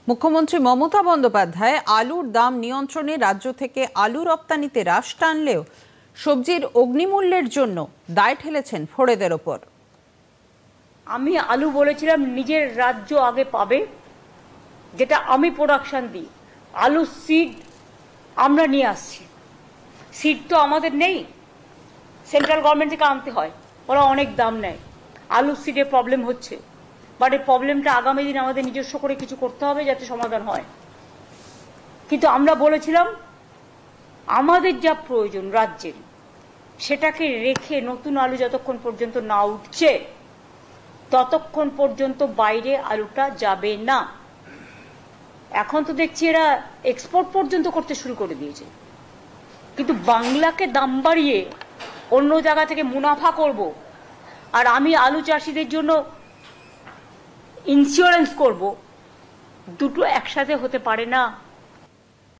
মুখ্যমন্ত্রী মমতা বন্দ্যোপাধ্যায় আলুর দাম নিয়ন্ত্রণে রাজ্য থেকে আলু রপ্তানিতে হ্রাস টানলেও সবজির অগ্নিমূল্যের জন্য দায় ঠেলেছেন ফোড়েদের ওপর। আমি আলু বলেছিলাম নিজের রাজ্য আগে পাবে, যেটা আমি প্রোডাকশন দিই। আলু সিড আমরা নিয়ে আসছি, সিড তো আমাদের নেই, সেন্ট্রাল গভর্নমেন্ট থেকে আনতে হয়, ওরা অনেক দাম নেয়। আলু সিডের প্রবলেম হচ্ছে, বাট এই প্রবলেমটা আগামী দিন আমাদের নিজস্ব করে কিছু করতে হবে যাতে সমাধান হয়। কিন্তু আমরা বলেছিলাম আমাদের যা প্রয়োজন রাজ্যের, সেটাকে রেখে নতুন আলু যতক্ষণ পর্যন্ত না উঠছে ততক্ষণ পর্যন্ত বাইরে আলুটা যাবে না। এখন তো দেখছি এরা এক্সপোর্ট পর্যন্ত করতে শুরু করে দিয়েছে। কিন্তু বাংলাকে দাম বাড়িয়ে অন্য জায়গা থেকে মুনাফা করব, আর আমি আলু চাষিদের জন্য ইন্স্যুরেন্স করব, দুটো একসাথে হতে পারে না।